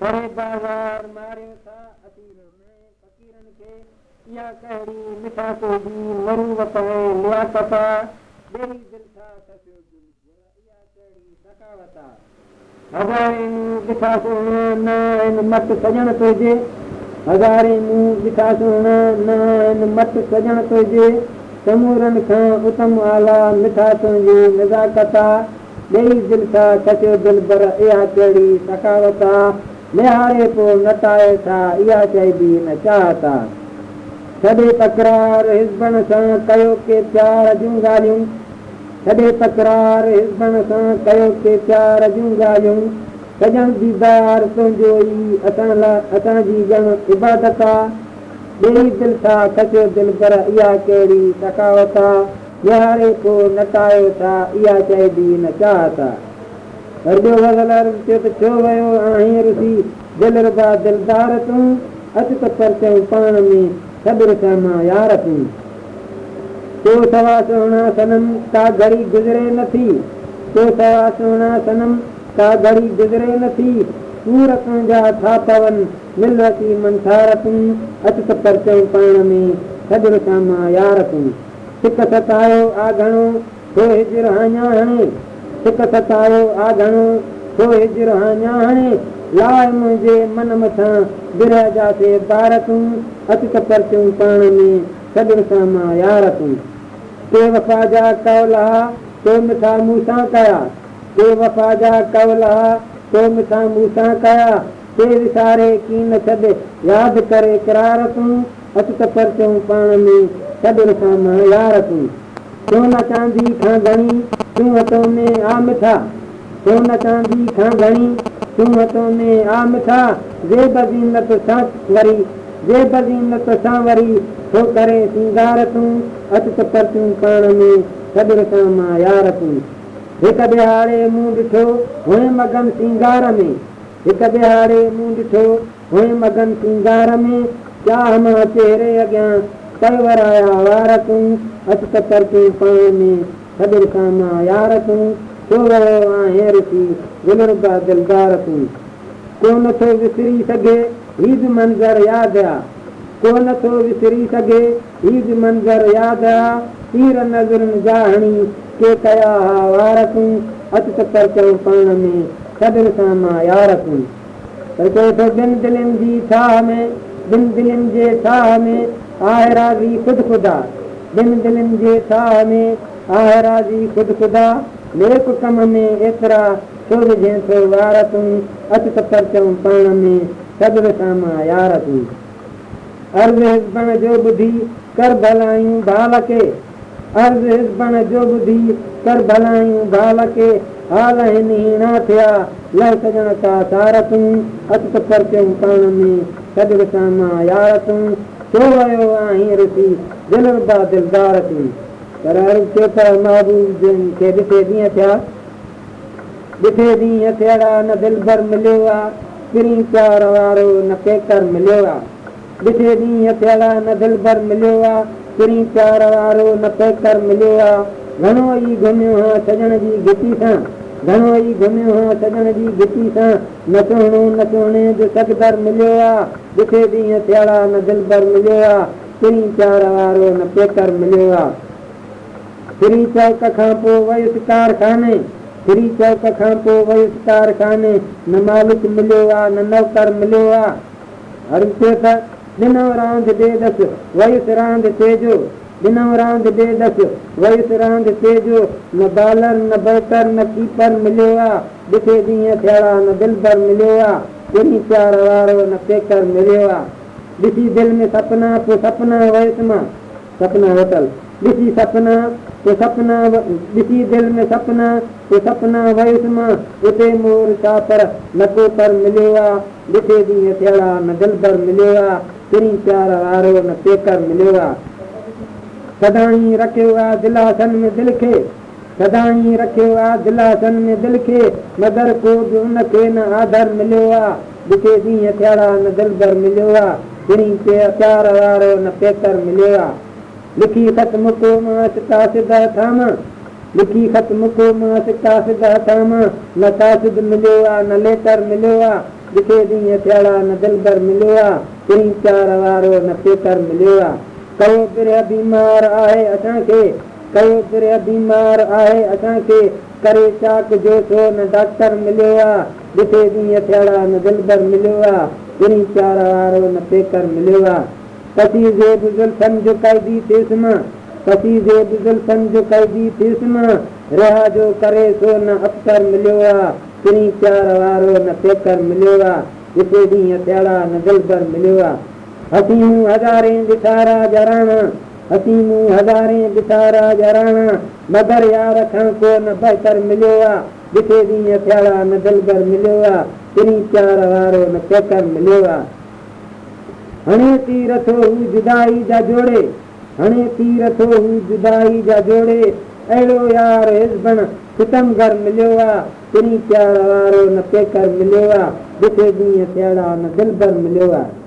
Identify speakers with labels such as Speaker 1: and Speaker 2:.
Speaker 1: करे बाज़ार मारियो था असीर में फ़कीरनि खे इहा कहिड़ी मिठा कोजी मरूवत ऐं लियाकत ॿेड़ी दिलि सां ससियो दिलि इहा कहिड़ी सकावत हज़ारे मूं ॾिठा सुहिणा न आहिनि मत सजण तुंहिंजे हज़ारे मूं ॾिठा सुहिणा न आहिनि मत सजण तुंहिंजे समूरनि खां उत्तम आला मिठा तुंहिंजी नज़ाकत ॿेड़ी दिलि सां ससियो दिलि पर इहा कहिड़ी सकावत निहारे पोइ नटाए था इहा चइबी न चाहत छॾे तकरार हिज़बनि सां कयो के प्यार जूं ॻाल्हियूं छॾे तकरार हिज़बनि सां कयो के प्यार जूं ॻाल्हियूं सजण दीदार तुंहिंजो ई असांजी ॼण इबादत ॿेड़ी दिलि सां सचियो दिलि पर इहा कहिड़ी सकावत निहारे पोइ नटायो था इहा चइबी न चाहत ॿियो गज़ल थियो त छो वियो आहीं रुसी दिलि रुबा दिलदार तूं अचु त परचऊं पाण में सब्र सां मां यार तूं तो सवा सुहिणा सनम का घड़ी गुज़रे नथी तो सवा सुहिणा सनम का घड़ी गुज़रे नथी सूरतूं जा था पवनि मिलवती मंसार तूं अचु त परचऊं पाण में सब्र सां मां यार तूं सिक सतायो आ घणो छो हिजर हाञा हणे सिक सतायो आ घणो छो हिजर हाञा हणे लाइ मुंहिंजे मन मथां बिरह जा से बार तूं अचु त परचूं पाण में सब्र सां मां यार तूं के वफ़ा जा कवला तो मिठा मूंसां कया के वफ़ा जा कवला तो मिठा मूंसां कया के विसारे की न छॾ यादि करे करार तूं अचु त परचूं पाण में सब्र सां मां यार तूं सोन चांदी खां घणी तूं हथों में आ मिठा सोन चांदी खां घणी तूं हथों में आ मिठा जेब ज़ीनत सां वरी छो करे सिंगार तूं अचु त परचूं पाण में सब्र सां मां यार तूं हिकु ॾिहाड़े मूं ॾिठो हुए मगन सिंगार में हिकु ॾिहाड़े मूं ॾिठो हुए मगन सिंगार में चाह मां चेहरे अॻियां कलवराया वार तूं अचु त परचूं पाण में सब्र सां मां यार तूं छो वियो आहीं रुसी दिलि रुबा दिलदार तूं को नथो विसरी सघे हीउ बि मंज़र यादि आहे को नथो विसरी सघे हीउ बि मंज़र यादि आहे तीर नज़रनि जा हणी के कया हा वार तूं अचु त परचऊं पाण में सब्र सां मां यार तूं पर चए थो ॿिनि दिलनि जी छाह में ॿिनि दिलनि जे छाह में आहे राज़ी ख़ुदि ख़ुदा ॿिनि दिलनि जे छाह में आहे राज़ी ख़ुदि ख़ुदा नेक कम में एतिरा छो विझे थो वार तूं अचु त परचऊं पाण में सब्र सां मां यार तूं अर्ज़ हिज़बण जो ॿुधी कर भलायूं बाल खे अर्ज़ हिज़बण जो ॿुधी कर भलायूं बाल खे हाल हिन हीणा थिया लह सजण का सार तूं अचु त परचऊं पाण में सब्र सां मां यार तूं छो वियो आहीं रुसी दिलि रुबा दिलदार तूं पर अर्ज़ थियो त महबूब खे ॾिठे ॾींहं थिया न दिलि भर मिलियो आहे किरी प्यार वारो न पेकर मिलियो आहे ॾिठे ॾींहं थिया न दिलि भर मिलियो आहे किरी प्यार वारो न पेकर मिलियो आहे घणो ई घुमियो हा सजण जी गिटी सां घणो ई घुमियो हा सजण जी गिटी सां न सुहिणे जो सगदर मिलियो आहे ॾिठे ॾींहं थिया न दिलि भर मिलियो आहे किरी प्यार वारो न पेकर मिलियो आहे फिरी चौक खां पोइ वयुसि कारखाने फिरी चौक खां पोइ वयुसि कारखाने न मालिक मिलियो आहे न नौकर मिलियो आहे हर थियो त ॾिनो रांदि ॾे दसि वयुसि रांदि तेजो ॾिनो रांदि ॾे दसि वयुसि रांदि तेजो न बॉलर न बैटर न कीपर मिलियो आहे ॾिठे ॾींहं थिया न दिलि भर मिलियो आहे किरी प्यार वारो न पेकर मिलियो आहे ॾिसी दिलि में सपना पोइ सपना वयुसि मां सपना होटल ॾिसी सपना पोइ सपना ॾिसी दिलि में सपना पोइ सपना वयुसि मां उते मोर छा पर न को पर मिलियो आहे ॾिठे ॾींहं थिया न दिलि भर मिलियो आहे किरी प्यार वारो न पेकर मिलियो आहे सदाई रखियो आहे दिलासन में दिलि खे सदाई रखियो आहे दिलासन में दिलि खे मगर को बि उनखे न आदर मिलियो आहे ॾिठे ॾींहं थिया न दिलि भर मिलियो आहे किरी प्यार वारो न पेकर मिलियो आहे लिखी ख़त मुको मां कासिद थामा लिखी ख़त मुको मां कासिद थामा न कासिद मिलियो आहे न लेटर मिलियो आहे ॾिठे ॾींहं थियड़ा न दिलबर मिलियो आहे, टिनी चार वारो न पेकर मिलियो आहे। कयो पिरिया बीमार आहे असांखे, कयो पिरिया बीमार आहे असांखे, करे चाक जो छो न डॉक्टर मिलियो आहे। ॾिठे ॾींहं थियड़ा न दिलबर मिलियो आहे, टिनी चार वारो न पेकर मिलियो आहे। कसी जे बि ज़ुल्फ़नि जो क़ैदी थियुसि मां, कसी जे बि ज़ुल्फ़नि जो क़ैदी थियुसि मां, रिहा जो करे सो न अफ़सर मिलियो आहे, टिनी चार वारो न पेकर मिलियो आहे। ॾिठे ॾींहं थियड़ा न दिलबर मिलियो आहे। हसीमूं हज़ारे ॾिठारा जराणा, हसीमूं हज़ारे ॾिठारा जराणा, मगर यार खां को न बहितर मिलियो आहे। ॾिठे ॾींहं थियड़ा न दिलबर मिलियो आहे, टिनी चार वारो न पेकर मिलियो आहे। हणे तीर थो हू जुदाई जा जोड़े, हणे तीर थो हू जुदाई जा जोड़े, अहिड़ो यार हिज़बन सितमगर मिलियो आहे, टिनी चार वारो न पेकर मिलियो आहे। ॾिठे ॾींहं थियड़ा न दिलबर मिलियो आहे।